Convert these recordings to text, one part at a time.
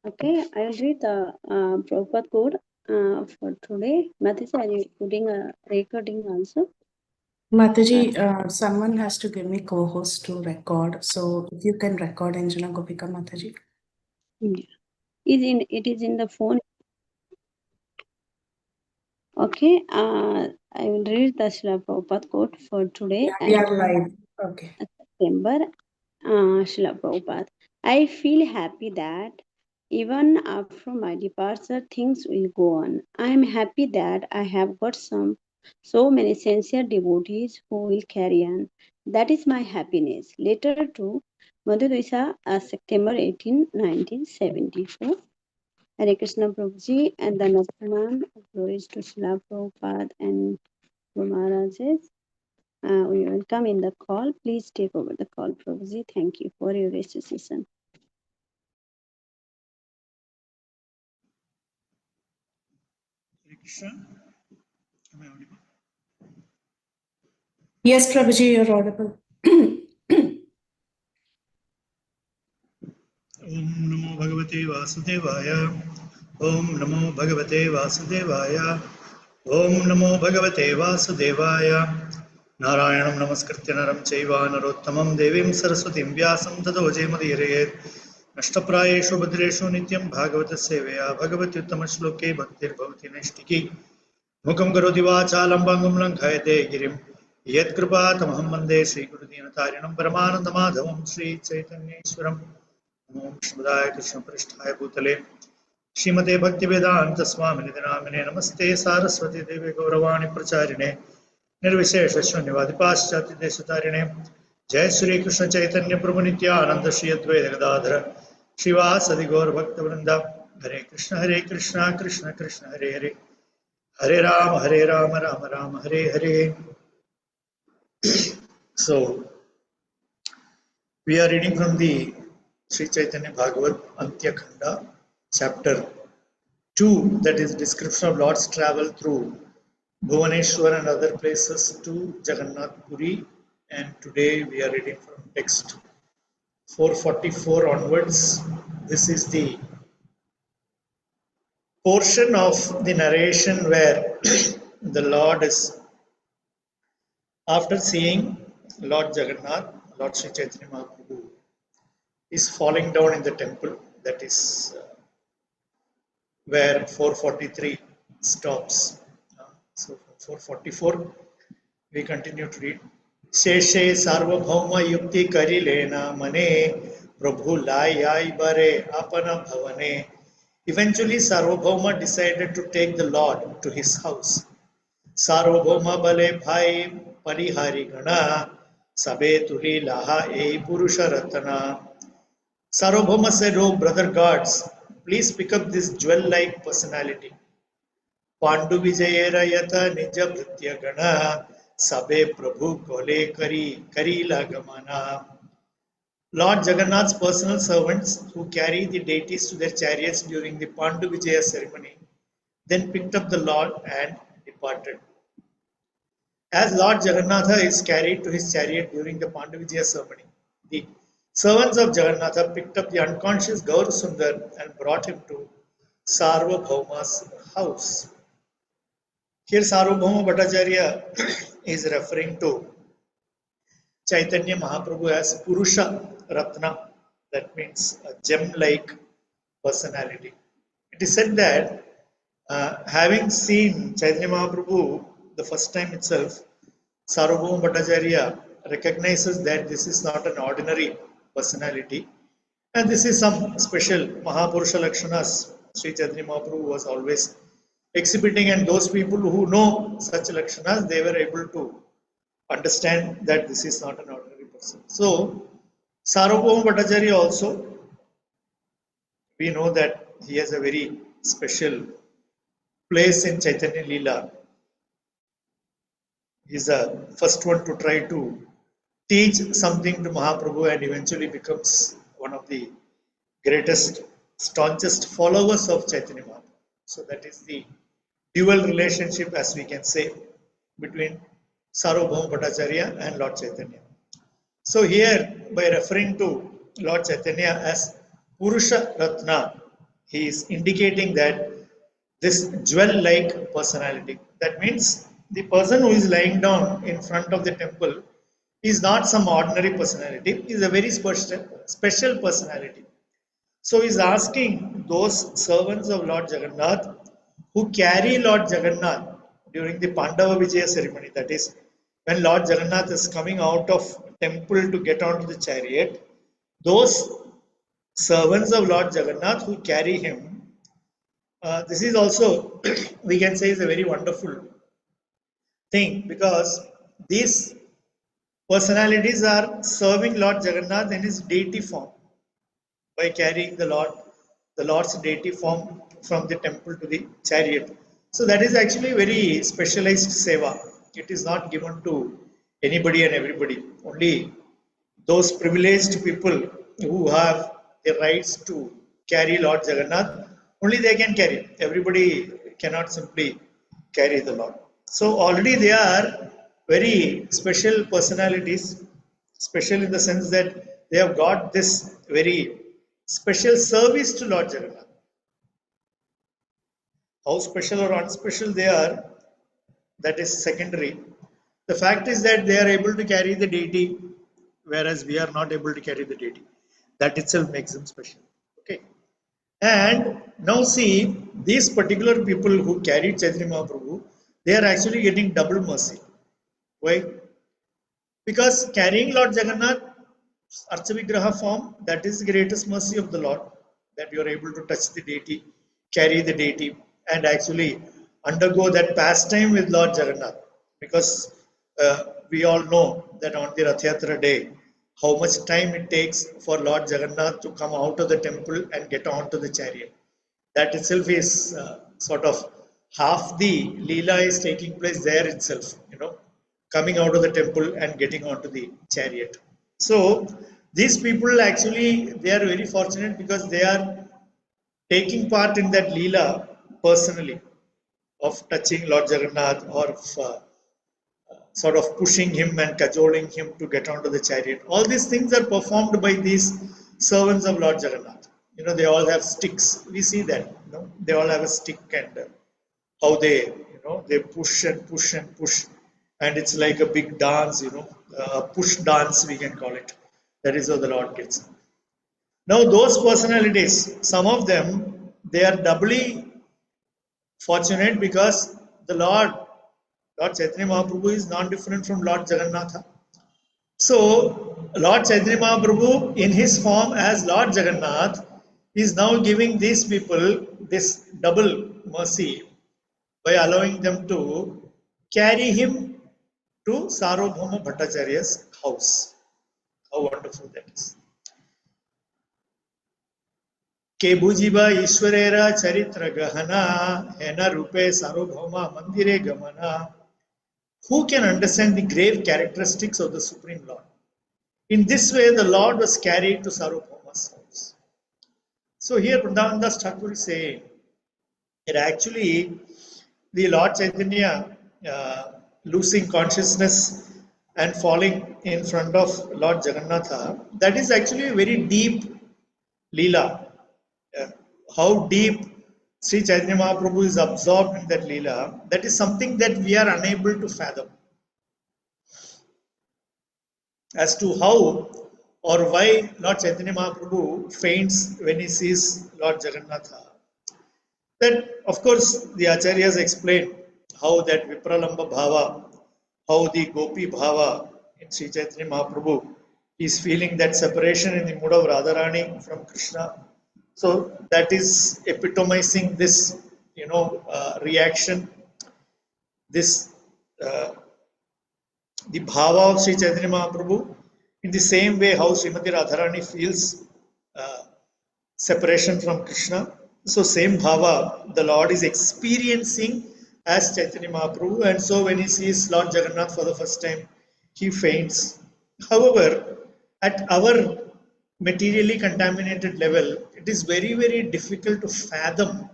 Okay, I will read the Prabhupada code for today. Mataji, are you putting a recording also? Mataji, someone has to give me co-host to record. So if you can record Anjana Gopika Mataji. Yeah. It is in the phone. Okay, I will read the Srila Prabhupada code for today. Yeah, we are live. Okay. September. Srila Prabhupada. I feel happy that even after my departure, things will go on. I am happy that I have got so many sincere devotees who will carry on. That is my happiness. Letter to Madhudvisa, September 18, 1974. Hare Krishna Prabhuji and the Namaskaram, glories to Srila Prabhupada and Guru Maharajas. We welcome in the call. Please take over the call, Prabhuji. Thank you for your association. Krishna, am I audible? Yes, Prabhuji, you're audible. Om Namo Bhagavate Vasudevaya. Om Namo Bhagavate Vasudevaya. Om Namo Bhagavate Vasudevaya. Narayanam Namaskritya Naram Chaiva Narottamam Devim Saraswatim Vyasam Tato Jayamudhirayet. Nashtaprayeshu Bhadreshu Nityam Bhagavata Seveya Bhagavati Uttama Shloke Bhaktir Bhavati Nashtiki Mukam Karoti Vācālam Bangam Langhayate Girim Yat Kripatamaham Vande Sri Gurudinatarinam Paramananda Madhavam Sri Chaitanyeshwaram Namo Vishnuddhaya Krishna Prishthaya Bhutale Srimate Bhaktivedanta Swamini Namine Namaste Saraswati Devi Gauravani Pracharine Nirvishesha Shunyavadi Paschati Deshatarine Jai Sri Krishna Chaitanya Prabhu Nityananda Shri Advaita Gadadhara Shivasadi Gaur Bhakta Vrinda Hare Krishna Krishna Krishna Hare Hare Hare Rama Rama Rama Hare Hare. So we are reading from the Sri CaitanyaBhagavata-Antya Khanda, chapter 2, that is description of Lord's travel through Bhuvaneshwar and other places to Jagannath Puri, and today we are reading from text 444 onwards. This is the portion of the narration where the Lord is, after seeing Lord Jagannath, Lord Sri Chaitanya Mahaprabhu is falling down in the temple. That is where 443 stops. So from 444 we continue to read. Sheshe Sarvabhauma Yukti Karilena Mane Prabhu Layai Bare Apana Bhavane. Eventually Sarvabhauma decided to take the Lord to his house. Sarvabhauma Bale Bhai Parihari Gana Sabe Tuli Laha E Purusha Ratana. Sarvabhauma said, "Oh brother gods, please pick up this jewel-like personality. Pandu Vijayera Yata Nija Bhritya Gana Sabe Prabhu Kole Karila Gamana." Lord Jagannath's personal servants who carry the deities to their chariots during the Pandu Vijaya ceremony then picked up the Lord and departed. As Lord Jagannatha is carried to his chariot during the Pandu Vijaya ceremony, the servants of Jagannatha picked up the unconscious Gaur Sundar and brought him to Sarvabhauma's house. Here Sarvabhauma Bhattacharya is referring to Chaitanya Mahaprabhu as Purusha Ratna, that means a gem-like personality. It is said that having seen Chaitanya Mahaprabhu the first time itself, Sarvabhauma Bhattacharya recognizes that this is not an ordinary personality, and this is some special Mahapurusha Lakshanas Sri Chaitanya Mahaprabhu was always exhibiting, and those people who know such Lakshanas, they were able to understand that this is not an ordinary person. So, Sarvabhauma Bhattacharya also, we know that he has a very special place in Chaitanya Leela. He is the first one to try to teach something to Mahaprabhu and eventually becomes one of the greatest, staunchest followers of Chaitanya Mahaprabhu. So that is the dual relationship, as we can say, between Sarvabhauma Bhattacharya and Lord Chaitanya. So here, by referring to Lord Chaitanya as Purusha Ratna, He is indicating that this jewel-like personality. That means the person who is lying down in front of the temple is not some ordinary personality, is a very special personality. So he's asking those servants of Lord Jagannath who carry Lord Jagannath during the Pandava Vijaya ceremony, that is, when Lord Jagannath is coming out of temple to get onto the chariot, those servants of Lord Jagannath who carry him, this is also, we can say, is a very wonderful thing, because these personalities are serving Lord Jagannath in his deity form by carrying the Lord's deity form from the temple to the chariot. So that is actually very specialized seva. It is not given to anybody and everybody. Only those privileged people who have the rights to carry Lord Jagannath, only they can carry. Everybody cannot simply carry the Lord. So already they are very special personalities, special in the sense that they have got this very special service to Lord Jagannath. How special or unspecial they are, that is secondary. The fact is that they are able to carry the deity, whereas we are not able to carry the deity. That itself makes them special. Okay. And now see, these particular people who carried Chaitanya Mahaprabhu, they are actually getting double mercy. Why? Because carrying Lord Jagannath, Archavigraha form, that is the greatest mercy of the Lord, that you are able to touch the deity, carry the deity, and actually undergo that pastime with Lord Jagannath. Because we all know that on the Rath Yatra day, how much time it takes for Lord Jagannath to come out of the temple and get onto the chariot. That itself is sort of half the Leela is taking place there itself, coming out of the temple and getting onto the chariot. So these people actually, they are very fortunate because they are taking part in that Leela personally of touching Lord Jagannath or of sort of pushing him and cajoling him to get onto the chariot. All these things are performed by these servants of Lord Jagannath. They all have sticks. We see that. They all have a stick, and how they push and push and push, and it's like a big dance. A push dance, we can call it. That is how the Lord gets. Now those personalities, some of them, they are doubly fortunate because the Lord Chaitanya Mahaprabhu is non-different from Lord Jagannatha. So Lord Chaitanya Mahaprabhu in his form as Lord Jagannath is now giving these people this double mercy by allowing them to carry him to Sarvabhauma Bhattacharya's house. How wonderful that is. के बुझिबा ईश्वरेरा चरित्र गहना हेना रूपे सार्वभौमा मंदिरे गमना. Who can understand the grave characteristics of the Supreme Lord? In this way, the Lord was carried to Sarvabhauma's house. So here Vrindavan Thakur is saying that actually the Lord Chaitanya losing consciousness and falling in front of Lord Jagannatha, that is actually a very deep Leela. How deep Sri Chaitanya Mahaprabhu is absorbed in that Leela, that is something that we are unable to fathom. As to how or why Lord Chaitanya Mahaprabhu faints when he sees Lord Jagannatha, that of course the Acharyas explain how that Vipralamba Bhava, how the Gopi Bhava in Sri Chaitanya Mahaprabhu is feeling that separation in the mood of Radharani from Krishna. So that is epitomizing this, reaction, this the bhava of Sri Chaitanya Mahaprabhu, in the same way how Srimati Radharani feels separation from Krishna. So same bhava the Lord is experiencing as Chaitanya Mahaprabhu, and so when he sees Lord Jagannath for the first time, he faints. However, at our materially contaminated level, it is very, very difficult to fathom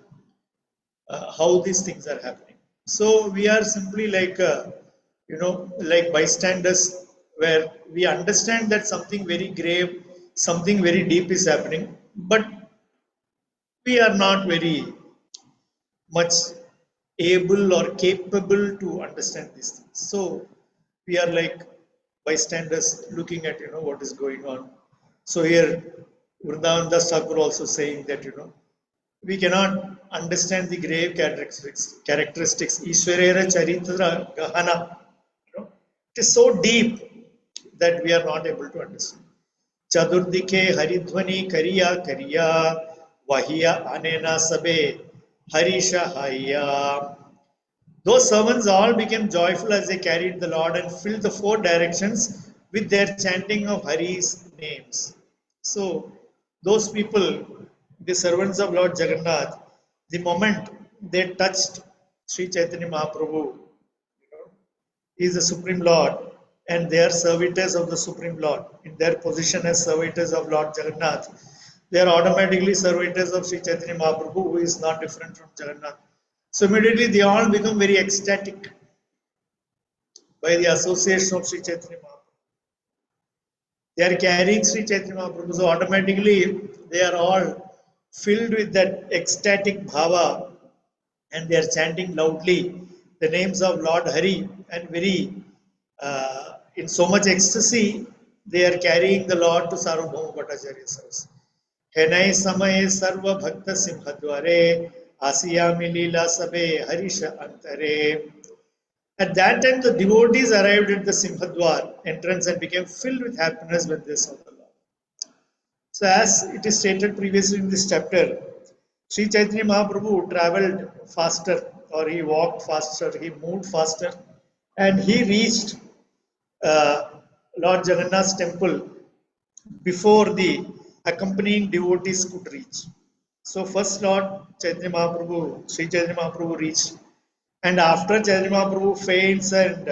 how these things are happening. So we are simply like, like bystanders, where we understand that something very grave, something very deep is happening, but we are not very much able or capable to understand these things. So we are like bystanders looking at what is going on. So here Vrindavan Das Thakur also saying that we cannot understand the grave characteristics. Ishwarera Charitra Gahana. It is so deep that we are not able to understand. Chadurdike Haridhvani Kariya Kariya Vahiya Anena Sabe Harisha Haya. Those servants all became joyful as they carried the Lord and filled the four directions with their chanting of Hari's names. So, those people, the servants of Lord Jagannath, the moment they touched Sri Chaitanya Mahaprabhu, he is the Supreme Lord, and they are servitors of the Supreme Lord. In their position as servitors of Lord Jagannath, they are automatically servitors of Sri Chaitanya Mahaprabhu, who is not different from Jagannath. So immediately they all become very ecstatic by the association of Sri Chaitanya Mahaprabhu. They are carrying Sri Chaitanya Mahaprabhu, so automatically they are all filled with that ecstatic bhava, and they are chanting loudly the names of Lord Hari, and very in so much ecstasy they are carrying the Lord to Sarvabhauma Bhattacharya's house. Henai samaye sarva bhakta simhadware asiyami lila sabe harisha antare. At that time, the devotees arrived at the Simhadwar entrance and became filled with happiness when they saw the Lord. So, as it is stated previously in this chapter, Sri Chaitanya Mahaprabhu traveled faster, or he walked faster, he moved faster, and he reached uh, Lord Jagannath's temple before the accompanying devotees could reach. So, first Lord Chaitanya Mahaprabhu, Sri Chaitanya Mahaprabhu reached, and after Chaitanya Mahaprabhu faints and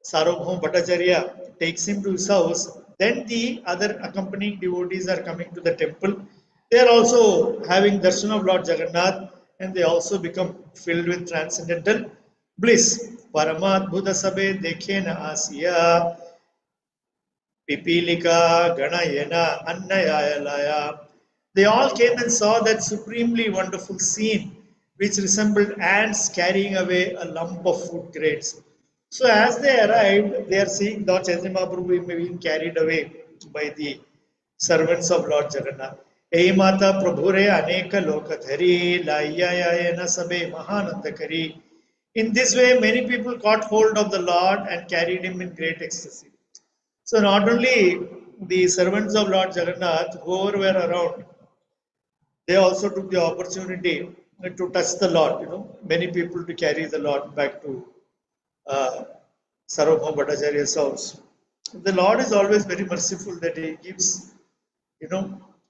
Sarvabhauma Bhattacharya takes him to his house, then the other accompanying devotees are coming to the temple. They are also having darshan of Lord Jagannath, and they also become filled with transcendental bliss. Paramadbhuta sabe dekhe na asiya Pipilika, Ganayana, Annayayalaya. They all came and saw that supremely wonderful scene which resembled ants carrying away a lump of food grains. So as they arrived, they are seeing Lord Chaitanya Mahaprabhu being carried away by the servants of Lord Jagannath. Ei Mata Prabhure Aneka Lokadhari Layayayana Sabe Mahanandakari. In this way, many people caught hold of the Lord and carried him in great ecstasy. So not only the servants of Lord Jagannath, whoever were around, they also took the opportunity to touch the Lord. Many people to carry the Lord back to uh, Sarvabhauma Bhattacharya's house. The Lord is always very merciful that He gives,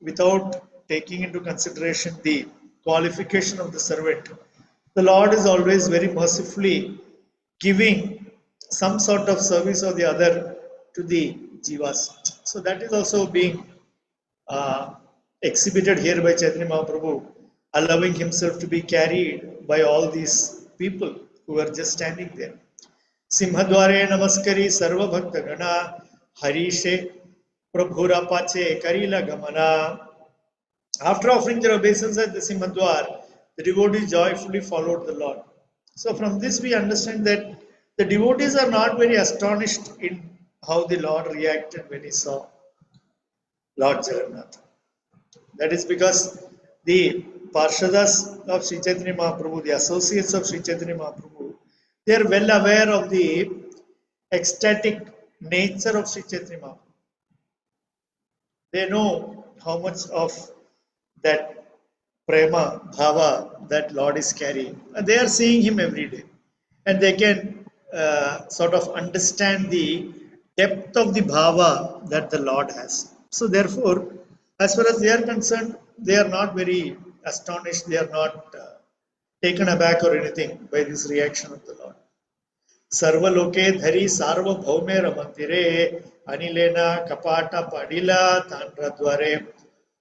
without taking into consideration the qualification of the servant. The Lord is always very mercifully giving some sort of service or the other to the jivas. So that is also being uh, exhibited here by Chaitanya Mahaprabhu, allowing himself to be carried by all these people who are just standing there. Simhadware namaskari sarva bhakta gana harishe prabhura pache karila gamana. After offering their obeisance at the Simhadwar, the devotees joyfully followed the Lord. So from this we understand that the devotees are not very astonished in how the Lord reacted when he saw Lord Jagannath. That is because the Parshadas of Sri Chaitanya Mahaprabhu, the associates of Sri Chaitanya Mahaprabhu, they are well aware of the ecstatic nature of Sri Chaitanya Mahaprabhu. They know how much of that prema, bhava that Lord is carrying. And they are seeing Him every day. And they can sort of understand the depth of the bhava that the Lord has. So, therefore, as far as they are concerned, they are not very astonished, they are not taken aback or anything by this reaction of the Lord. Sarvaloke dhari sarvabhaume ramantire anilena kapata padila tandradware.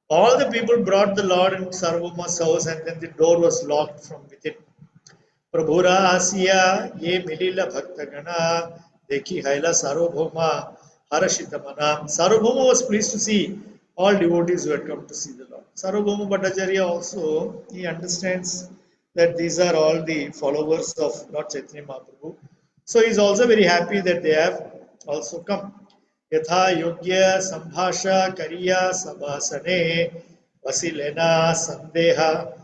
All the people brought the Lord in Sarvabhauma's house, and then the door was locked from within. Prabhura Asiya ye milila bhaktagana dekhi haila Sarvabhauma harashitamana. Sarvabhauma was pleased to see all devotees who had come to see the Lord. Sarvabhauma Bhattacharya also, he understands that these are all the followers of Lord Chaitanya Mahaprabhu. So he is also very happy that they have also come. Yatha Yogya Sambhasha Kariya Sabhasane Vasilena Sandeha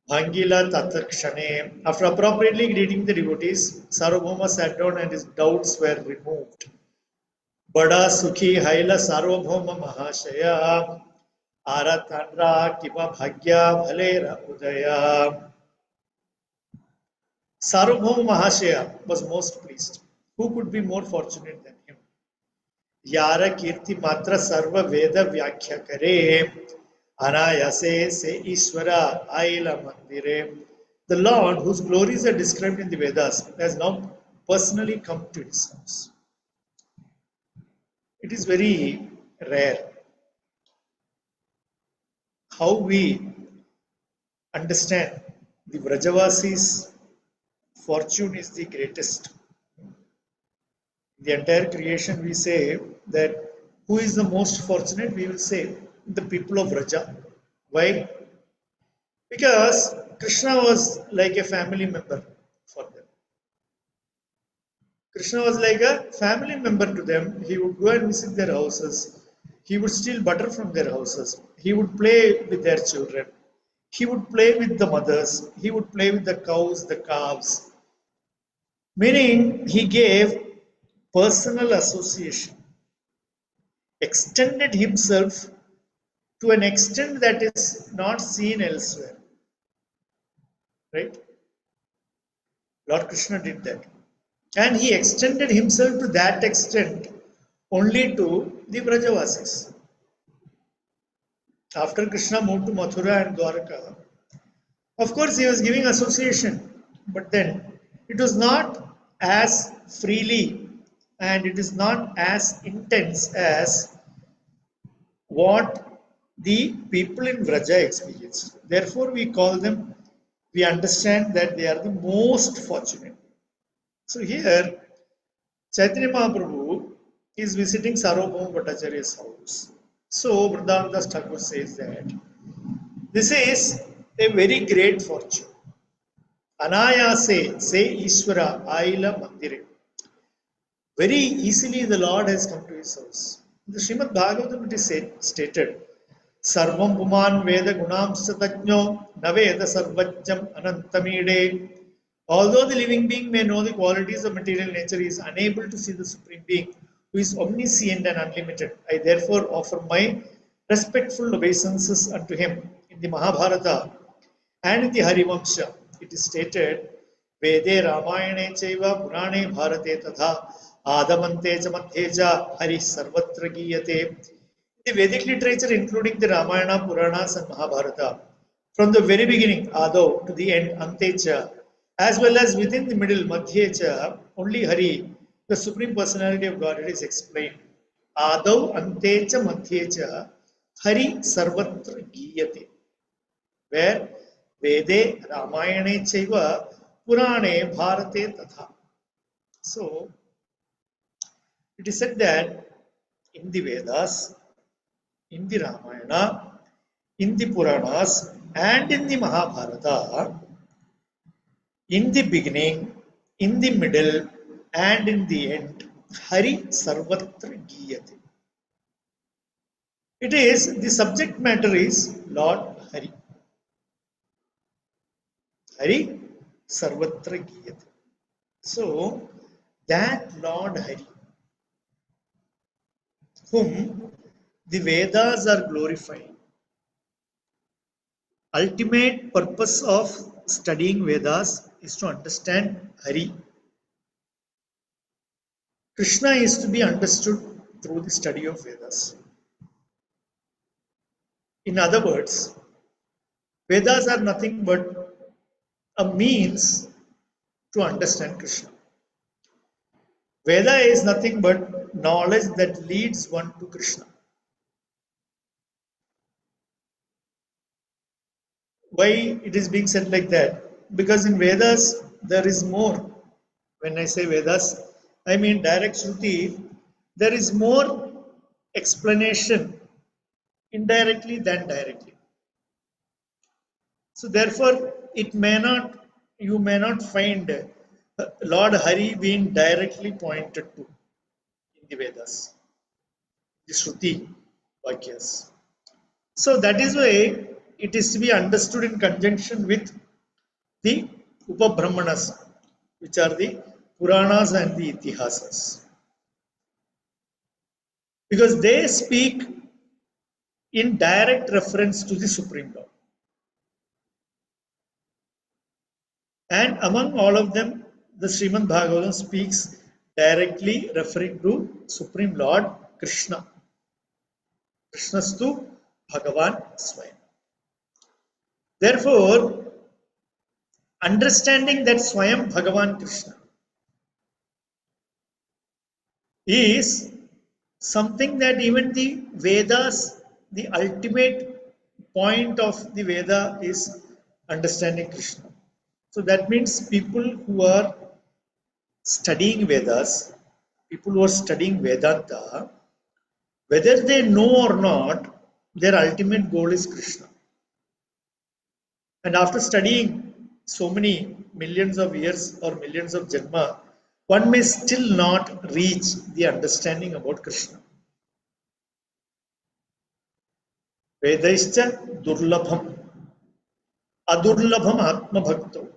Bhangila Tatakshane. After appropriately greeting the devotees, Sarvabhauma sat down and his doubts were removed. Bada Sukhi Haila Sarvabhauma Mahashaya Aratandra Kipa Bhagya Bhalera Udaya. Sarvabhauma Mahashaya was most pleased. Who could be more fortunate than him? Yara Kirti Matra Sarva Veda Vyakhya Kare Anayase Se Ishvara Aila Mandire. The Lord, whose glories are described in the Vedas, has now personally come to his house. It is very rare how we understand the Vrajavasis' fortune is the greatest. The entire creation, we say that who is the most fortunate? We will say the people of Vraja. Why? Because Krishna was like a family member for them. Krishna was like a family member to them. He would go and visit their houses. He would steal butter from their houses. He would play with their children. He would play with the mothers. He would play with the cows, the calves. Meaning, he gave personal association, extended himself to an extent that is not seen elsewhere. Right? Lord Krishna did that. And he extended himself to that extent only to the Vrajavasis. After Krishna moved to Mathura and Dwaraka, of course he was giving association, but then it was not as freely and it is not as intense as what the people in Vraja experienced. Therefore, we call them, we understand that they are the most fortunate. So here, Chaitanya Mahaprabhu is visiting Sarvabhauma Bhattacharya's house. So, Vrindavan Thakur says that this is a very great fortune. Anayase, say Ishvara, Aila Mandire. Very easily the Lord has come to his house. In the Srimad Bhagavatam it is stated, Sarvam Puman Veda Gunam Satajno Naveda Sarvajjam Anantamide. Although the living being may know the qualities of material nature, he is unable to see the Supreme Being who is omniscient and unlimited. I therefore offer my respectful obeisances unto him. In the Mahabharata and in the Harivamsha, it is stated, Vede Ramayane Chaiva Purane Bharate Tatha Adamante Chamadheja Hari Sarvatra Giyate. The Vedic literature, including the Ramayana, Puranas, and Mahabharata, from the very beginning, Ado, to the end, Antecha, as well as within the middle, Madhyecha, only Hari, the Supreme Personality of God, it is explained. Ado, Antecha, Madhyecha, Hari Sarvatra Giyate. Where Vede, Ramayane Chaiva, Purane, Bharate Tatha. So, it is said that in the Vedas, in the Ramayana, in the Puranas, and in the Mahabharata, in the beginning, in the middle, and in the end, Hari Sarvatra Giyate. It is, the subject matter is Lord Hari. Hari Sarvatra Giyate. So, that Lord Hari, whom the Vedas are glorifying, ultimate purpose of studying Vedas is to understand Hari. Krishna is to be understood through the study of Vedas. In other words, Vedas are nothing but a means to understand Krishna. Veda is nothing but knowledge that leads one to Krishna. Why it is being said like that? Because in Vedas there is more. When I say Vedas, I mean direct Shruti. There is more explanation indirectly than directly. So therefore, you may not find Lord Hari being directly pointed to in the Vedas, the Shruti Vakyas. So that is why it is to be understood in conjunction with the Upabrahmanas, which are the Puranas and the Itihasas. Because they speak in direct reference to the Supreme Lord. And among all of them, the Srimad Bhagavatam speaks directly referring to Supreme Lord Krishna. Krishnastu Bhagavan Swayam. Therefore, understanding that Swayam Bhagavan Krishna is something that even the Vedas, the ultimate point of the Veda is understanding Krishna. So that means people who are studying Vedas, people who are studying Vedanta, whether they know or not, their ultimate goal is Krishna. And after studying so many millions of years or millions of janma, one may still not reach the understanding about Krishna. Vedaischa durlabham, adurlabham atma bhakto.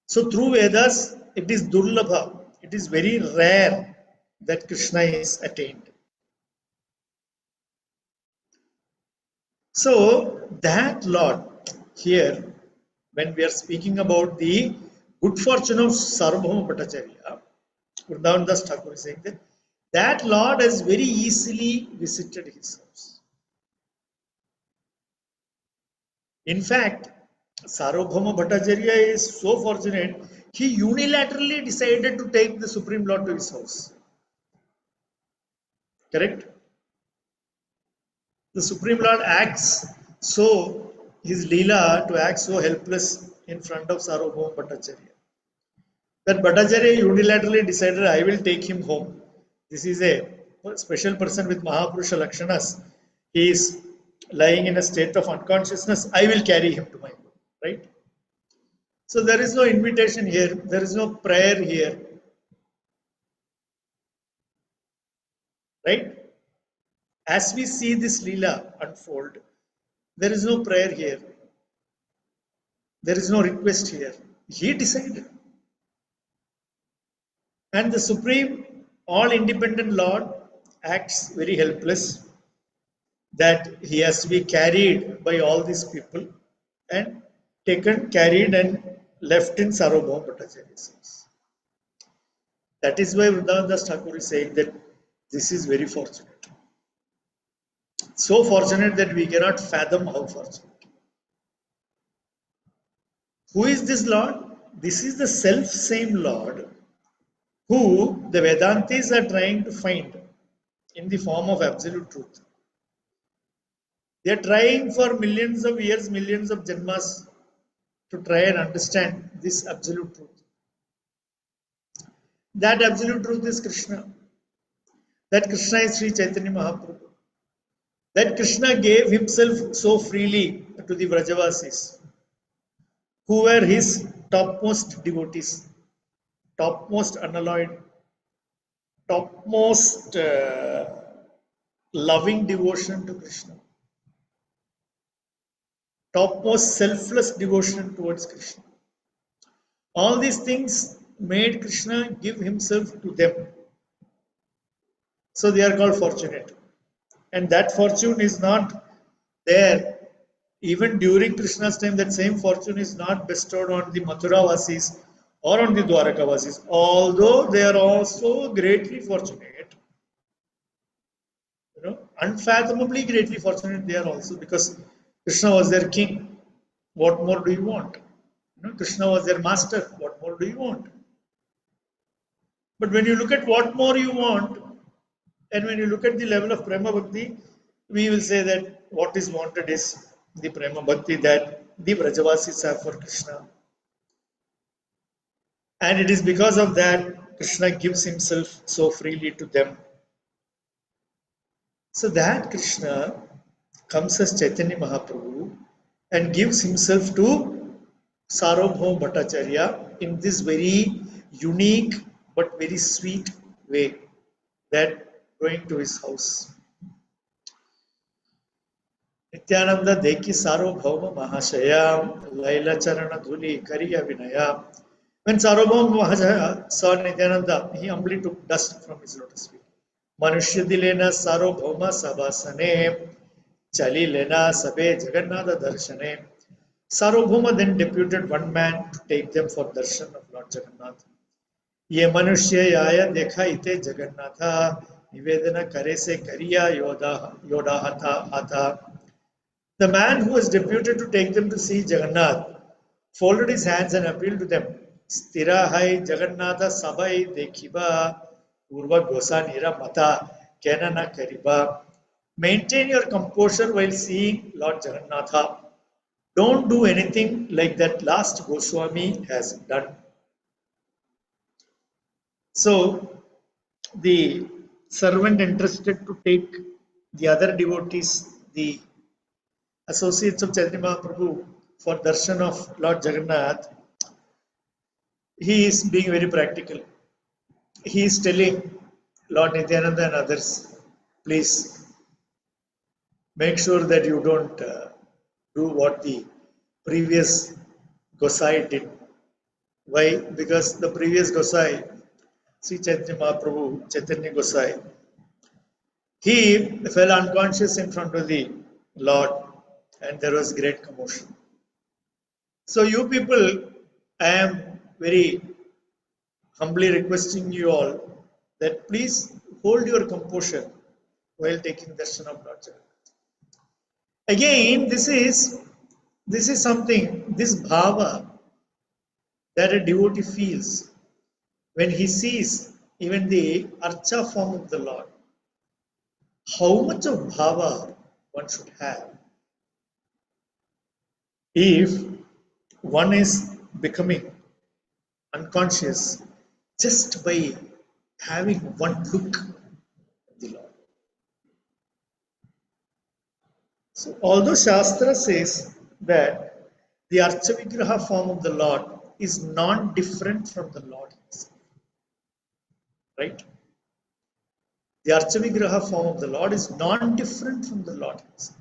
So through Vedas, it is durlabha, it is very rare that Krishna is attained. So that Lord here, when we are speaking about the good fortune of Sarvabhauma Bhattacharya, Vrindavan Das Thakur is saying that that Lord has very easily visited his house. In fact, Sarvabhauma Bhattacharya is so fortunate, he unilaterally decided to take the Supreme Lord to his house. Correct? The Supreme Lord acts so, his Leela to act so helpless in front of Sarvabhauma Bhattacharya, that Bhattacharya unilaterally decided, I will take him home. This is a special person with Mahapurusha Lakshanas. He is lying in a state of unconsciousness. I will carry him to my home. Right? So there is no invitation here. There is no prayer here. Right? As we see this Leela unfold, there is no prayer here. There is no request here. He decided. And the Supreme, all independent Lord acts very helpless, that he has to be carried by all these people and taken, carried, and left in Sarvabhauma Bhattacharya's house. That is why Vrindavan Das Thakur is saying that this is very fortunate. So fortunate that we cannot fathom how fortunate. Who is this Lord? This is the self same Lord who the Vedantis are trying to find in the form of absolute truth. They are trying for millions of years, millions of janmas to try and understand this absolute truth. That absolute truth is Krishna. That Krishna is Sri Chaitanya Mahaprabhu. That Krishna gave himself so freely to the Vrajavasis, who were his topmost devotees, topmost unalloyed, topmost loving devotion to Krishna, topmost selfless devotion towards Krishna. All these things made Krishna give himself to them. So they are called fortunate. And that fortune is not there. Even during Krishna's time, that same fortune is not bestowed on the Mathuravasis or on the Dwarakavasis, although they are also greatly fortunate. Unfathomably greatly fortunate they are also, because Krishna was their king. What more do you want? Krishna was their master. What more do you want? But when you look at what more you want, and when you look at the level of Prema Bhakti, we will say that what is wanted is the Prema Bhakti that the Vrajavasis have for Krishna. And it is because of that Krishna gives himself so freely to them. So that Krishna comes as Chaitanya Mahaprabhu and gives himself to Sarvabhauma Bhattacharya in this very unique but very sweet way, that going to his house. Nityananda Deki Sarvabhauma Mahashaya Laila Charana Dhuli Kariya Vinaya. When Sarvabhauma Mahashaya saw Nityananda, he humbly took dust from his lotus feet. Manushya Dilena Sarvabhauma Sabhasane Chali Lena Sabe Jagannatha Darshane. Sarvabhauma then deputed one man to take them for darshan of Lord Jagannath. ये मनुष्य आया देखा इते जगन्नाथा निवेदन करे से करिया Yoda आता. The man who was deputed to take them to see Jagannath folded his hands and appealed to them. Stira hai Jagannatha sabai dekhiba urva gosa nira mata kena na kariba. Maintain your composure while seeing Lord Jagannatha. Don't do anything like that last Goswami has done. So the servant entrusted to take the other devotees, the associates of Chaitanya Mahaprabhu, for darshan of Lord Jagannath, he is being very practical. He is telling Lord Nityananda and others, please make sure that you don't do what the previous Gosai did. Why? Because the previous Gosai, Sri Chaitanya Mahaprabhu, Chaitanya Gosai, he fell unconscious in front of the Lord and there was great commotion. So you people, I am very humbly requesting you all that please hold your composure while taking darshan of Lord Jagannath. Again, this is something, this bhava that a devotee feels when he sees even the archa form of the Lord. How much of bhava one should have if one is becoming unconscious just by having one look at the Lord. So, although Shastra says that the Archa Vigraha form of the Lord is non different from the Lord himself, right? The Archa Vigraha form of the Lord is non different from the Lord himself.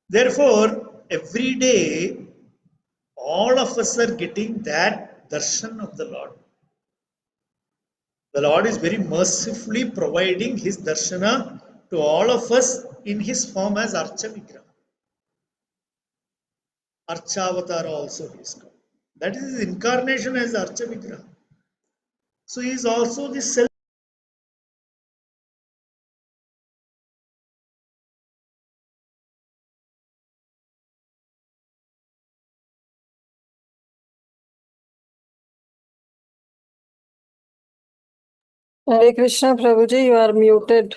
Therefore, every day, all of us are getting that darshan of the Lord. The Lord is very mercifully providing his darshana to all of us in his form as Archa Vigraha. Archavatara also he is called. That is his incarnation as Archa Vigraha. So he is also the self. Hare Krishna, Prabhuji, you are muted.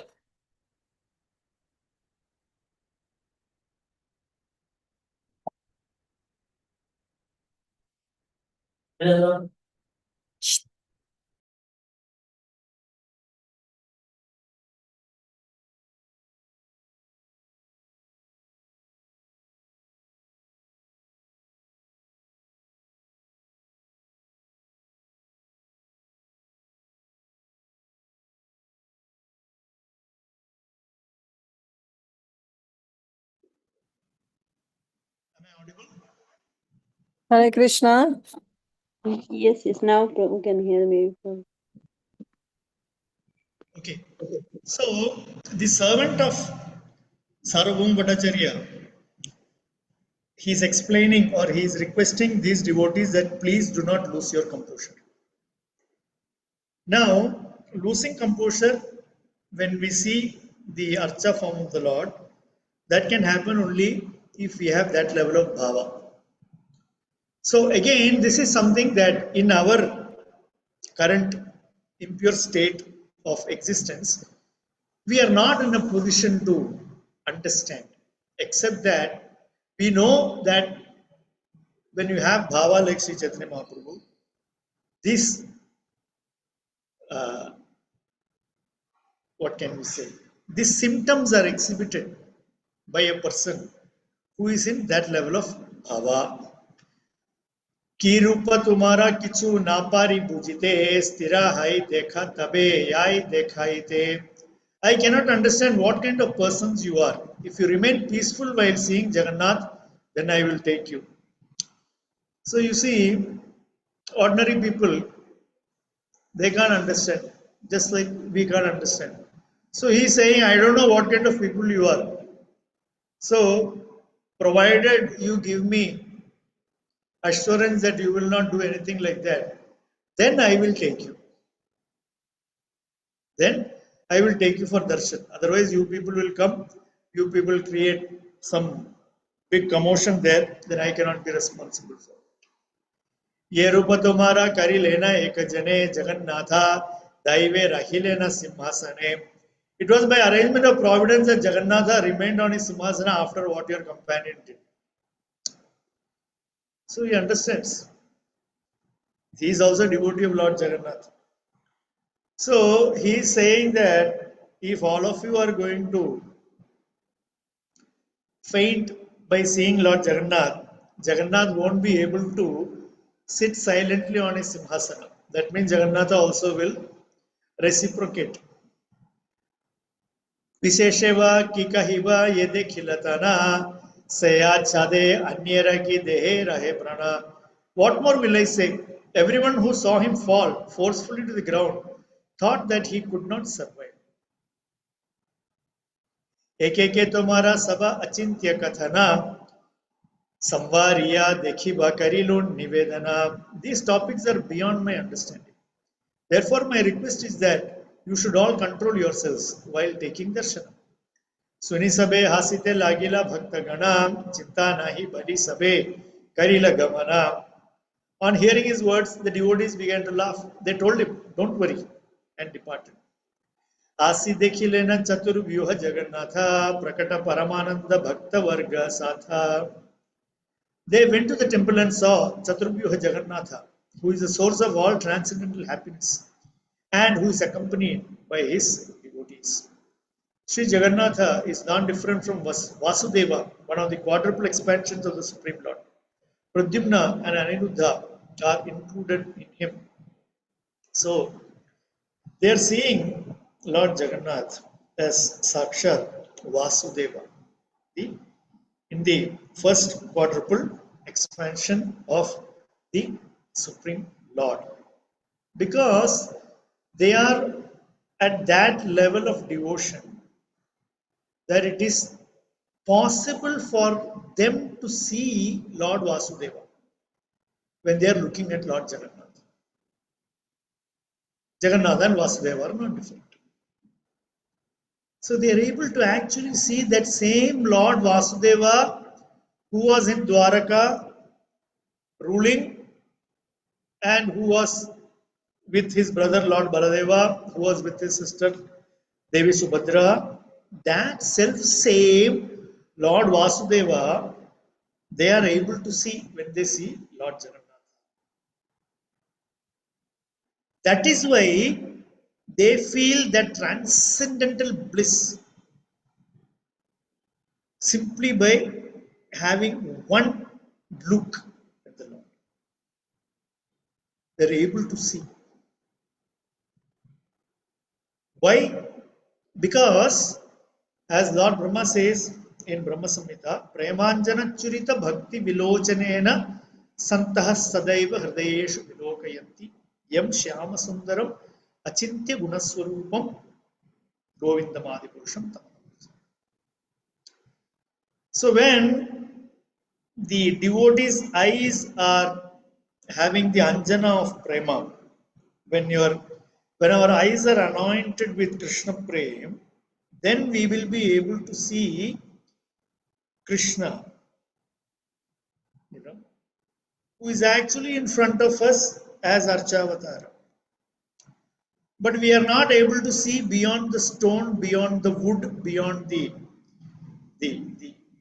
Am I audible? Hare Krishna. Yes, now Prabhu can hear me. Okay. So the servant of Sarvabhauma Bhattacharya, he is explaining or he is requesting these devotees that please do not lose your composure. Now, losing composure when we see the Archa form of the Lord, that can happen only if we have that level of bhava. So again, this is something that in our current impure state of existence, we are not in a position to understand, except that we know that when you have bhava like Sri Chaitanya Mahaprabhu, this, what can we say? These symptoms are exhibited by a person who is in that level of bhava. की रूप तुम्हारा किछु नापारी बुझिते स्थिरा hai dekha tabe yai dekhaite. I cannot understand what kind of persons you are. If you remain peaceful while seeing Jagannath, then I will take you. So you see, ordinary people, they can't understand, just like we can't understand. So he is saying, I don't know what kind of people you are. So, provided you give me assurance that you will not do anything like that, then I will take you. Then I will take you for darshan. Otherwise, you people will come, you people create some big commotion there, then I cannot be responsible for. ये रूप तुम्हारा करी लेना एक जने जगन्नाथा दैवे रही लेना Sinhasane. It was by arrangement of providence that Jagannatha remained on his simhasana after what your companion did. So he understands. He is also a devotee of Lord Jagannath. So he is saying that if all of you are going to faint by seeing Lord Jagannath, Jagannath won't be able to sit silently on his simhasana. That means Jagannatha also will reciprocate. Vishesheva kikahiva yede khilatana saya chade anyera ki dehe rahe prana. What more will I say? Everyone who saw him fall forcefully to the ground thought that he could not survive. Ekeke tomara saba achintya kathana samvariya dekhiba karilun nivedana. These topics are beyond my understanding. Therefore, my request is that you should all control yourselves while taking darshan. सुनि सबे हासिते लागिला भक्त गणा चिंता नाही बड़ी सबे करिला गमना. On hearing his words, the devotees began to laugh. They told him, "Don't worry," and departed. आसी देखी लेना चतुर्व्यूह जगन्नाथा प्रकट परमानंद भक्त वर्ग साथा. They went to the temple and saw Chaturvyuha Jagannatha, who is the source of all transcendental happiness and who is accompanied by his devotees. Sri Jagannatha is non different from Vasudeva, one of the quadruple expansions of the Supreme Lord. Pradyumna and Aniruddha are included in him. So they are seeing Lord Jagannath as Sakshat Vasudeva, in the first quadruple expansion of the Supreme Lord. Because they are at that level of devotion that it is possible for them to see Lord Vasudeva when they are looking at Lord Jagannath. Jagannath and Vasudeva are not different. So they are able to actually see that same Lord Vasudeva who was in Dwaraka ruling and who was with his brother Lord Baladeva, who was with his sister Devi Subhadra. That self same Lord Vasudeva, they are able to see when they see Lord Jagannath. That is why they feel that transcendental bliss simply by having one look at the Lord. They are able to see. Why? Because, as Lord Brahma says in Brahma Samhita, Premanjana Churita Bhakti Vilochanena Santah Sadaiva Hridayeshu Vilokayanti Yam Shyama Sundaram Achintya Gunaswarupam Govindamadi Purusham Tam. So when the devotee's eyes are having the anjana of prema, when our eyes are anointed with Krishna prem, then we will be able to see Krishna, who is actually in front of us as Archavatara. But we are not able to see beyond the stone, beyond the wood, beyond the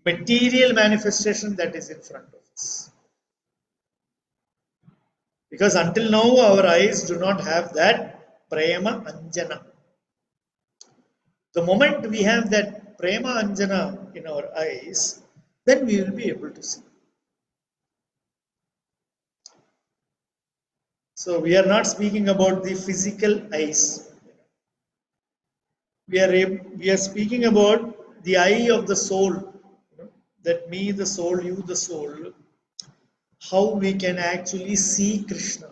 material manifestation that is in front of us. Because until now, our eyes do not have that prema anjana. The moment we have that prema anjana in our eyes, then we will be able to see. So we are not speaking about the physical eyes. We are speaking about the eye of the soul. That me, the soul, you, the soul, how we can actually see Krishna.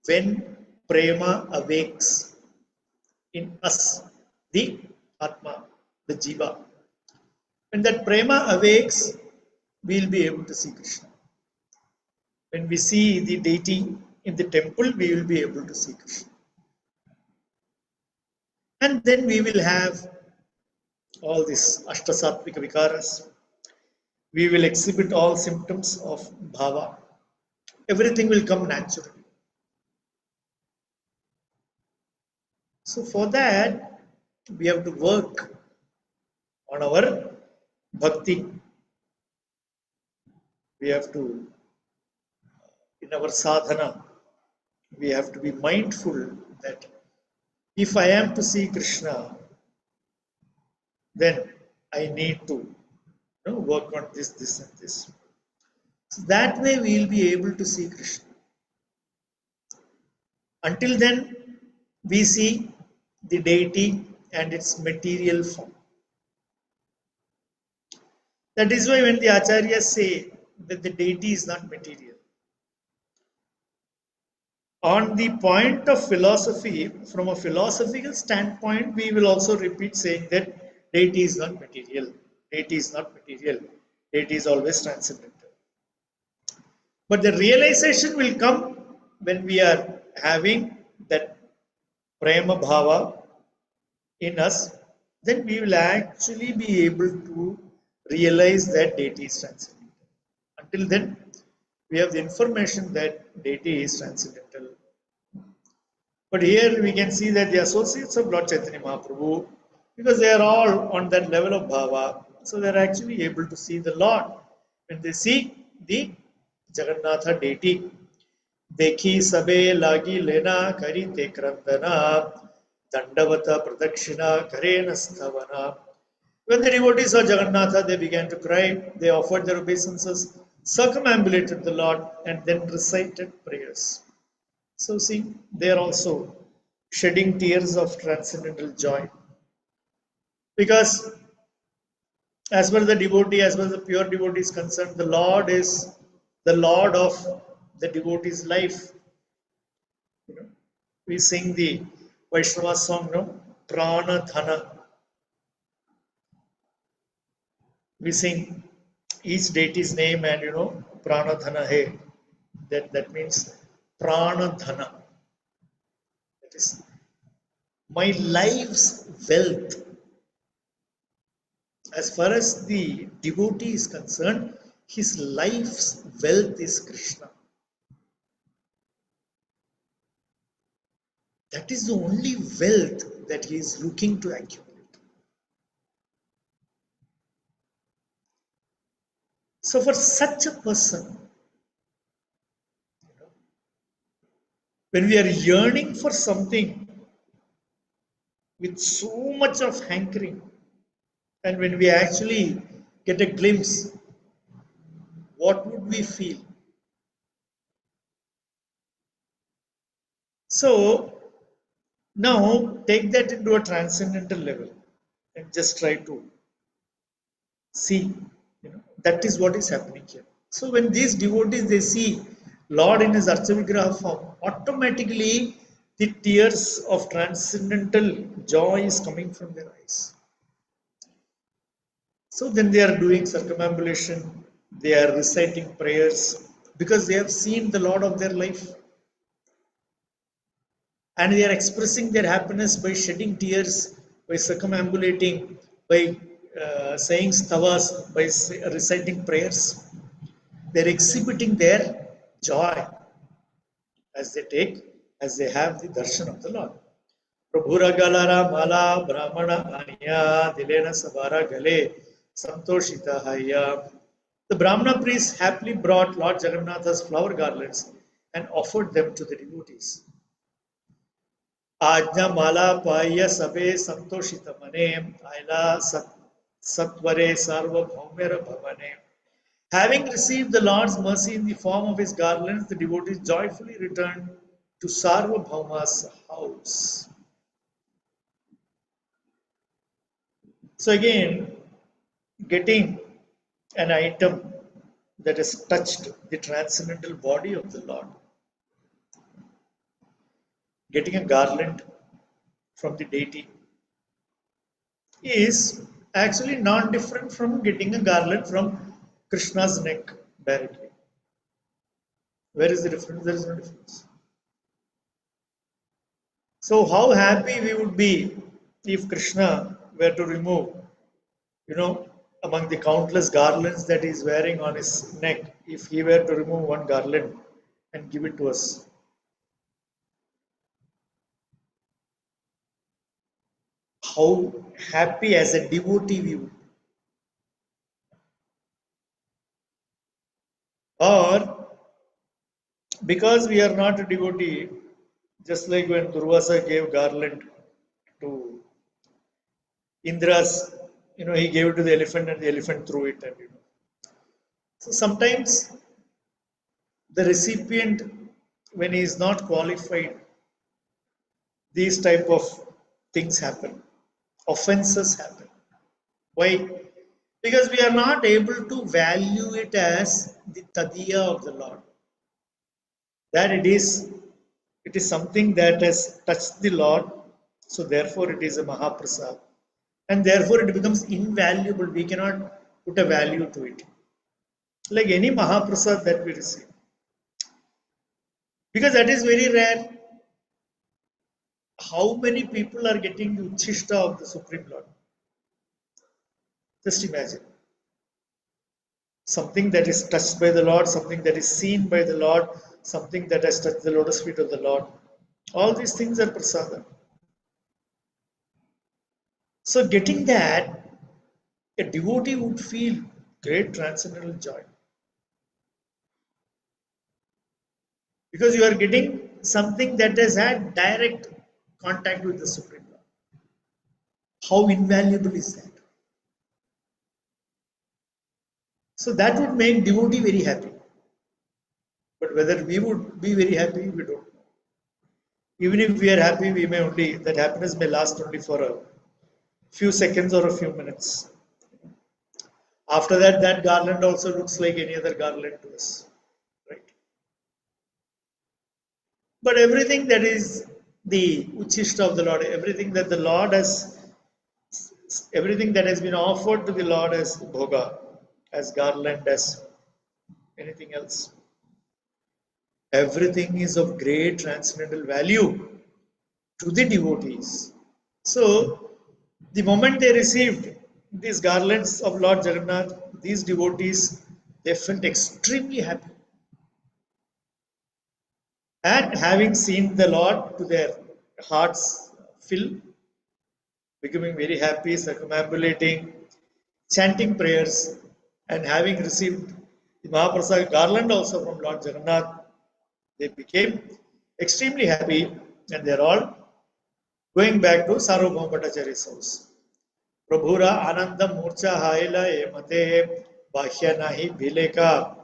When prema awakes in us, the Atma, the Jiva. When that prema awakes, we will be able to see Krishna. When we see the deity in the temple, we will be able to see Krishna. And then we will have all these Ashtasattvika Vikaras. We will exhibit all symptoms of bhava. Everything will come naturally. So for that, we have to work on our bhakti. We have to, in our sadhana, we have to be mindful that if I am to see Krishna, then I need to work on this, this, and this. So that way we will be able to see Krishna. Until then, we see the deity and its material form. That is why when the acharyas say that the deity is not material, on the point of philosophy, from a philosophical standpoint, we will also repeat saying that deity is not material. Deity is not material. Deity is always transcendental. But the realization will come when we are having that prema bhava in us, then we will actually be able to realize that deity is transcendental. Until then, we have the information that deity is transcendental. But here we can see that the associates of Lord Chaitanya Mahaprabhu, because they are all on that level of bhava, so they are actually able to see the Lord. When they see the Jagannatha deity, देखी सबे लागी लेना करी ते क्रंदना दंडवता प्रदक्षिणा करेन स्थवना. When the devotees saw Jagannatha, they began to cry. They offered their obeisances, circumambulated the Lord, and then recited prayers. So see, they are also shedding tears of transcendental joy. Because as far as the devotee, as far as the pure devotee is concerned, the Lord is the Lord of the devotee's life. We sing the Vaishnava song, no? Prana Dhana. We sing each deity's name and Prana Dhana Hai. That means Prana Dhana. That is my life's wealth. As far as the devotee is concerned, his life's wealth is Krishna. That is the only wealth that he is looking to accumulate. So for such a person, when we are yearning for something with so much of hankering, and when we actually get a glimpse, what would we feel? So now take that into a transcendental level and just try to see, that is what is happening here. So when these devotees, they see Lord in his Archavigraha form, automatically the tears of transcendental joy is coming from their eyes. So then they are doing circumambulation, they are reciting prayers because they have seen the Lord of their life. And they are expressing their happiness by shedding tears, by circumambulating, by saying stavas, by reciting prayers. They are exhibiting their joy as they have the darshan of the Lord. Prabhura galara mala brahmana anya dilena sabara gale santoshita haya. The Brahmana priests happily brought Lord Jagannatha's flower garlands and offered them to the devotees. आज्ञा माला पाह्य सबे संतोषित मने आयला सत्वरे सार्वभौमेर भवने. Having received the Lord's mercy in the form of his garlands, the devotees joyfully returned to Sarvabhauma's house. So again, getting an item that has touched the transcendental body of the Lord, getting a garland from the deity, is actually not different from getting a garland from Krishna's neck directly. Where is the difference? There is no difference. So how happy we would be if Krishna were to remove, among the countless garlands that he is wearing on his neck, if he were to remove one garland and give it to us. How happy as a devotee we would be. Or because we are not a devotee, just like when Durvasa gave garland to Indra's, he gave it to the elephant and the elephant threw it. And so sometimes the recipient, when he is not qualified, these type of things happen. Offenses happen. Why? Because we are not able to value it as the tadiya of the Lord. That it is something that has touched the Lord, so therefore it is a Mahaprasad. And therefore it becomes invaluable. We cannot put a value to it. Like any Mahaprasad that we receive. Because that is very rare. How many people are getting the Uchishta of the Supreme Lord? Just imagine. Something that is touched by the Lord, something that is seen by the Lord, something that has touched the lotus feet of the Lord. All these things are prasada. So getting that, a devotee would feel great transcendental joy. Because you are getting something that has had direct contact with the Supreme Lord. How invaluable is that? So that would make devotee very happy. But whether we would be very happy, we don't know. Even if we are happy, that happiness may last only for a few seconds or a few minutes. After that, that garland also looks like any other garland to us. Right? But everything that is the Uchishta of the Lord, everything that has been offered to the Lord as bhoga, as garland, as anything else, everything is of great transcendental value to the devotees. So, the moment they received these garlands of Lord Jagannath, these devotees, they felt extremely happy. And having seen the Lord, to their hearts fill, becoming very happy, circumambulating, chanting prayers, and having received the Mahaprasad garland also from Lord Jagannath, they became extremely happy, and they are all going back to Sarvabhauma Bhattacharya's house. Prabhura Ananda Murcha Haila Emate Bahya Nahi Bhileka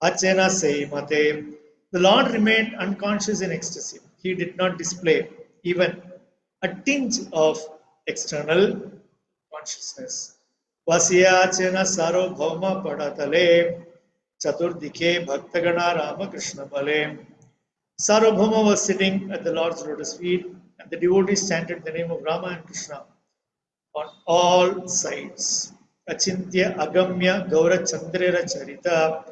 Achena Seimate. The Lord remained unconscious in ecstasy. He did not display even a tinge of external consciousness. Vasya Achena Sarvabhauma Padatale Chaturdike Bhaktagana Ramakrishna Bale. Sarvabhauma was sitting at the Lord's lotus feet, and the devotees chanted the name of Rama and Krishna on all sides. Achintya Agamya Gaura Chandrera Charita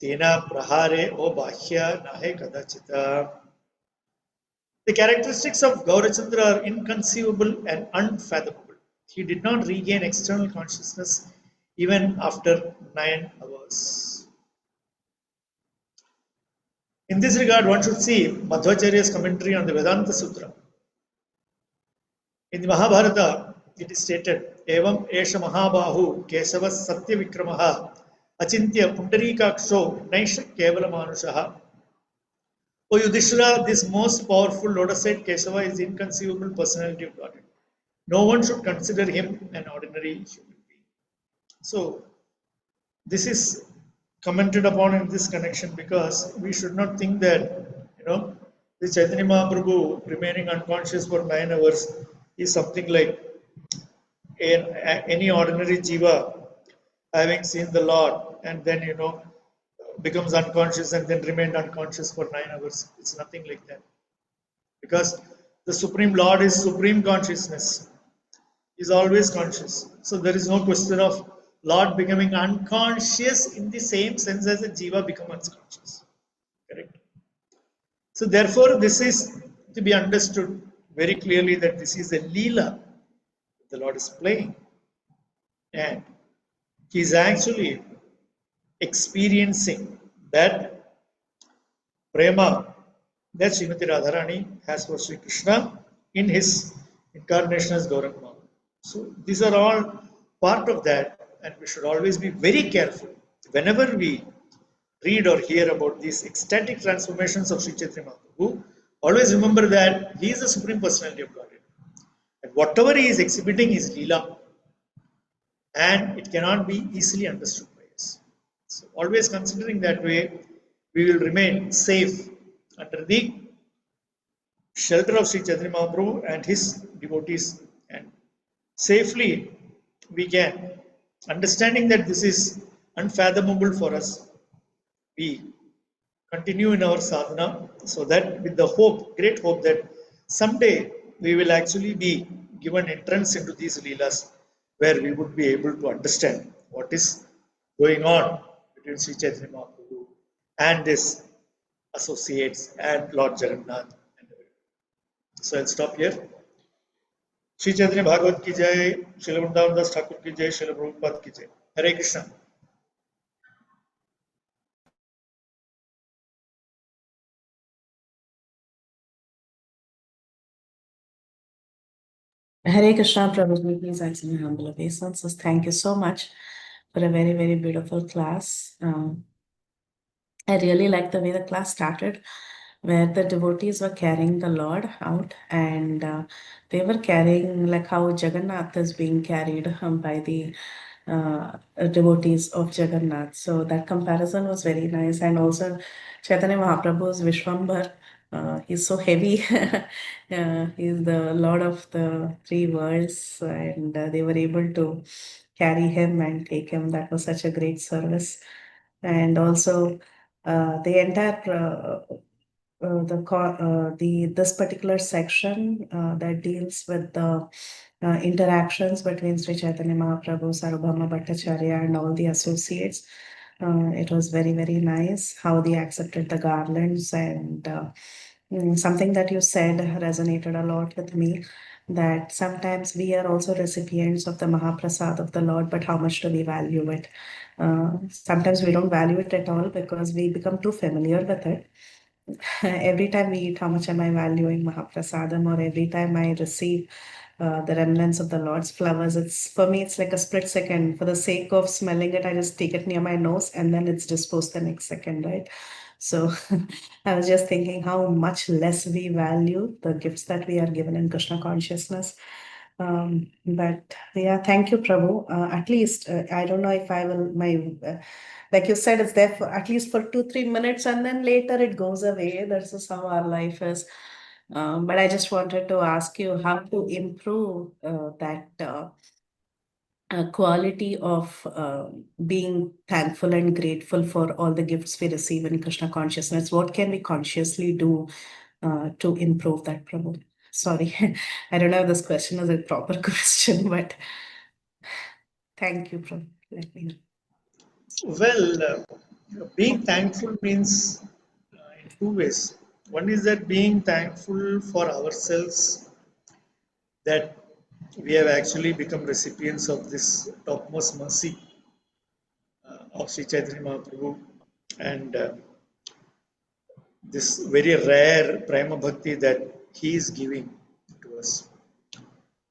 Tena Prahare O Bahya Nahe Kadachita. The characteristics of Gaurachandra are inconceivable and unfathomable. He did not regain external consciousness even after 9 hours. In this regard, one should see Madhvacharya's commentary on the Vedanta Sutra. In the Mahabharata, it is stated, Evam Esha Mahabahu Kesavas Satya Vikramaha Achintya Pundarikaksho Naisha Kevala Manushaha. O Yudhishthira, this most powerful lotus-eyed Kesava is inconceivable personality of Godhead. No one should consider him an ordinary human being. So, this is commented upon in this connection because we should not think that, the Chaitanya Mahaprabhu remaining unconscious for 9 hours is something like any ordinary jiva having seen the Lord and then, becomes unconscious and then remained unconscious for 9 hours. It's nothing like that. Because the Supreme Lord is supreme consciousness, is always conscious. So there is no question of Lord becoming unconscious in the same sense as a jiva becomes unconscious. Correct? So therefore, this is to be understood very clearly that this is a Leela the Lord is playing. And he is actually experiencing that prema that Srimati Radharani has for Sri Krishna in his incarnation as Gauranga. So these are all part of that, and we should always be very careful whenever we read or hear about these ecstatic transformations of Sri Chaitanya Mahaprabhu. Always remember that he is the Supreme Personality of Godhead, and whatever he is exhibiting is Leela, and it cannot be easily understood by us. So always considering that way, we will remain safe under the shelter of Sri Chaitanya Mahaprabhu and his devotees, and safely we can, understanding that this is unfathomable for us, we continue in our sadhana so that with the hope, great hope that someday we will actually be given entrance into these leelas where we would be able to understand what is going on between Sri Chaitanya Mahaprabhu and his associates and Lord Jagannath. So I'll stop here. Shri Chaitanya Bhagavat की जय, श्रील वृंदावन दास ठाकुर की जय, श्रील प्रभुपाद की जय. हरे Krishna. Hare Krishna, Prabhuji, please accept my humble obeisances. Thank you so much for a very, very beautiful class. I really like the way the class started, where the devotees were carrying the Lord out, and they were carrying like how Jagannath is being carried by the devotees of Jagannath. So that comparison was very nice, and also Chaitanya Mahaprabhu's Vishwambar. He's so heavy. He's the Lord of the 3 worlds, and they were able to carry him and take him. That was such a great service. And also, the entire this particular section that deals with the interactions between Sri Chaitanya Mahaprabhu, Sarvabhauma Bhattacharya, and all the associates. It was very, very nice how they accepted the garlands, and something that you said resonated a lot with me, that sometimes we are also recipients of the Mahaprasad of the Lord, but how much do we value it? Sometimes we don't value it at all because we become too familiar with it. Every time we eat, how much am I valuing Mahaprasadam? Or every time I receive the remnants of the Lord's flowers, it's for me, it's like a split second. For the sake of smelling it, I just take it near my nose and then it's disposed the next second, right? So I was just thinking how much less we value the gifts that we are given in Krishna consciousness. But yeah, thank you, Prabhu. At least I don't know if I will, like you said, it's there for at least for 2-3 minutes and then later it goes away. That's just how our life is. But I just wanted to ask you how to improve that quality of being thankful and grateful for all the gifts we receive in Krishna consciousness. What can we consciously do to improve that, Prabhu? Sorry, I don't know if this question is a proper question, but thank you, Prabhu. Let me know. Well, being thankful means in 2 ways. One is that being thankful for ourselves that we have actually become recipients of this topmost mercy of Sri Chaitanya Mahaprabhu and this very rare prema bhakti that he is giving to us.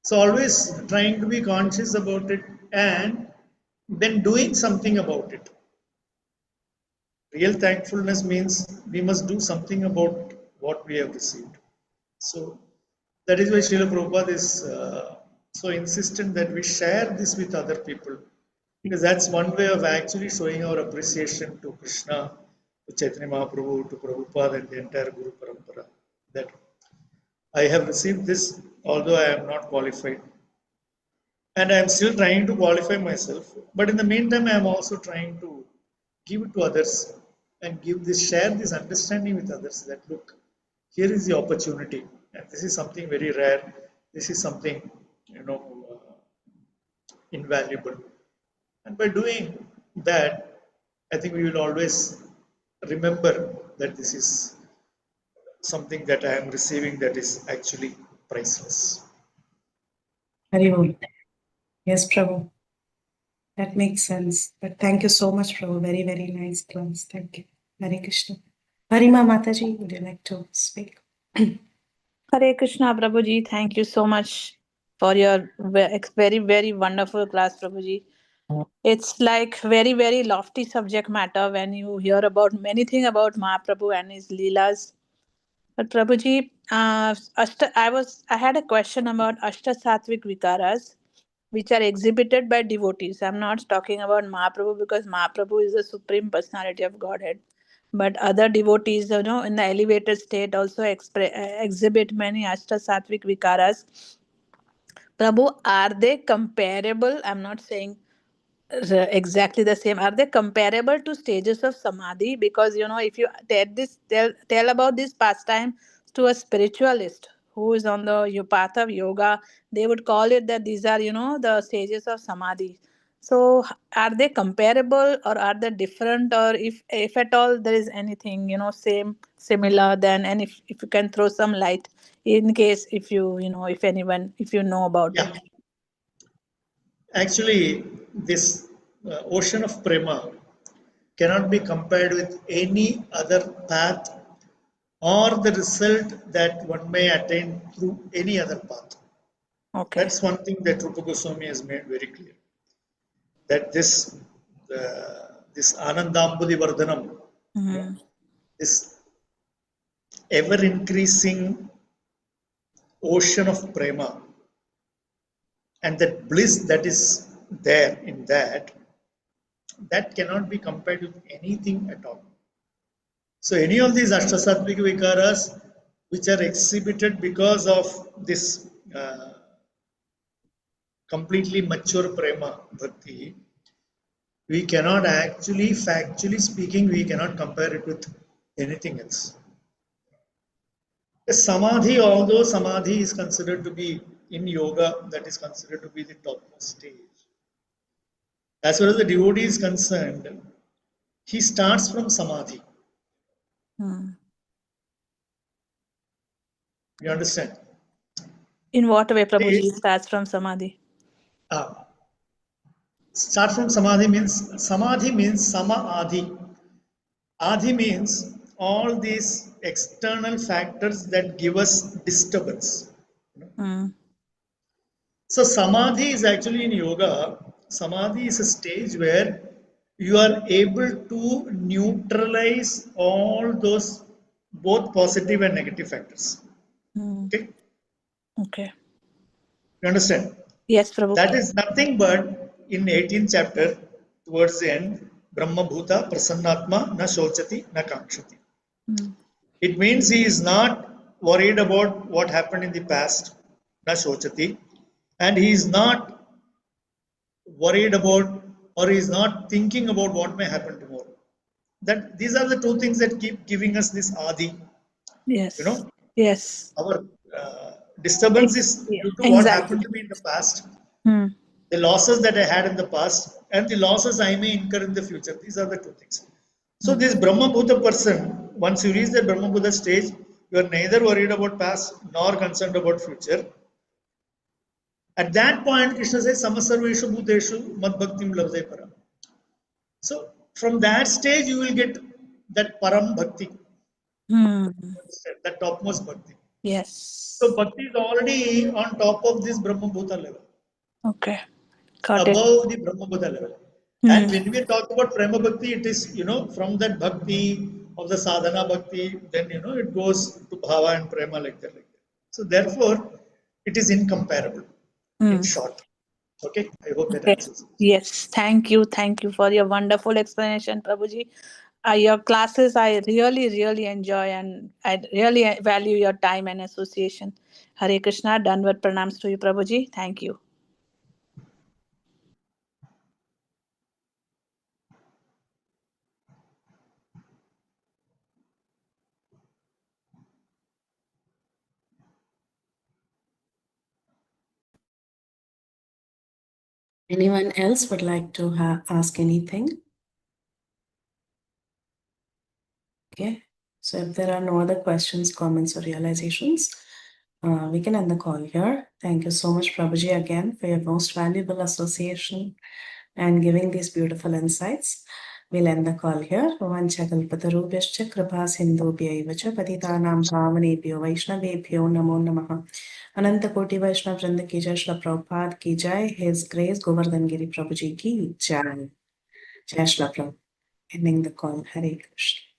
So always trying to be conscious about it and then doing something about it. Real thankfulness means we must do something about what we have received. So that is why Srila Prabhupada is so insistent that we share this with other people, because that's one way of actually showing our appreciation to Krishna, to Chaitanya Mahaprabhu, to Prabhupada and the entire Guru Parampara. That I have received this, although I am not qualified. And I am still trying to qualify myself. But in the meantime, I am also trying to give it to others and share this understanding with others that look, here is the opportunity, and this is something very rare. This is something, invaluable. And by doing that, I think we will always remember that this is something that I am receiving that is actually priceless. Haribol. Yes, Prabhu. That makes sense. But thank you so much, Prabhu. Very, very nice class. Thank you. Hare Krishna. Harima Mataji, would you like to speak? Hare Krishna, Prabhuji. Thank you so much for your very, very wonderful class, Prabhuji. It's like very, very lofty subject matter when you hear about many things about Mahaprabhu and his Leelas. But Prabhuji, I had a question about Ashta Sattvic Vikaras, which are exhibited by devotees. I'm not talking about Mahaprabhu because Mahaprabhu is the Supreme Personality of Godhead. But other devotees, in the elevated state also exhibit many Ashta Sattvic Vikaras. Prabhu, are they comparable? I'm not saying exactly the same. Are they comparable to stages of samadhi? Because if you tell about this pastime to a spiritualist who is on the path of yoga, they would call it that these are the stages of samadhi. So are they comparable or are they different, or if at all there is anything same, similar, then, and if you can throw some light in case if if you know about Yeah. it. Actually, this ocean of prema cannot be compared with any other path or the result that one may attain through any other path. Okay. That's one thing that Rupa Goswami has made very clear. That this Anandambudhi Vardhanam, this ever increasing ocean of prema, and that bliss that is there in that cannot be compared with anything at all. So any of these Ashtasattvic Vikaras which are exhibited because of this completely mature prema bhakti, we cannot actually, factually speaking, we cannot compare it with anything else. Samadhi, although Samadhi is considered to be in yoga, that is considered to be the topmost stage. As far as the devotee is concerned, he starts from Samadhi. You understand? In what way Prabhuji starts from samadhi? Start from Samadhi means Sama Adi. Adi means all these external factors that give us disturbance. So Samadhi is actually in yoga. Samadhi is a stage where you are able to neutralize all those both positive and negative factors. Okay? Okay. You understand? Yes, Prabhu. That is nothing but in 18th chapter, towards the end, Brahma Bhuta Prasannatma na Shochati na Kankshati. It means he is not worried about what happened in the past, na Shochati, and he is not worried about, or he is not thinking about what may happen tomorrow. That these are the two things that keep giving us this Adi. Yes. You know, Yes. our disturbance is due to what happened to me in the past. The losses that I had in the past and the losses I may incur in the future. These are the two things. So this Brahma Bhuta person, once you reach the Brahma Bhuta stage, you are neither worried about past nor concerned about future. At that point, Krishna says, Samasarveshu Bhuteshu Mad Bhaktim Lavde Param. So from that stage, you will get that Param Bhakti. That topmost Bhakti. Yes. So Bhakti is already on top of this Brahma Bhuta level. Okay. Got above it. the Brahma Bhuta level. And when we talk about Prema Bhakti, it is, from that Bhakti of the sadhana bhakti, then it goes to bhava and prema like that. So therefore, it is incomparable. In short, okay. I hope that Okay. answers it. Yes, thank you. Thank you for your wonderful explanation, Prabhuji. Your classes I really, really enjoy, and I really value your time and association. Hare Krishna, Danvat pranams to you, Prabhuji. Thank you. Anyone else would like to ask anything? Okay, so if there are no other questions, comments, or realizations, we can end the call here. Thank you so much, Prabhuji, again for your most valuable association and giving these beautiful insights. We'll end the call here. Vanchakalpatarubhyascha kripa sindhubhyaiva cha patitanam pavanebhyo vaishnavebhyo namo namaha. Ananta Koti Vaishnav Vrinda ki jai, Shla Prabhupada ki jai, His Grace Govardhan Giri Prabhuji ki jai. Jai Shla Prabhupada. Ending the call. Hare Krishna.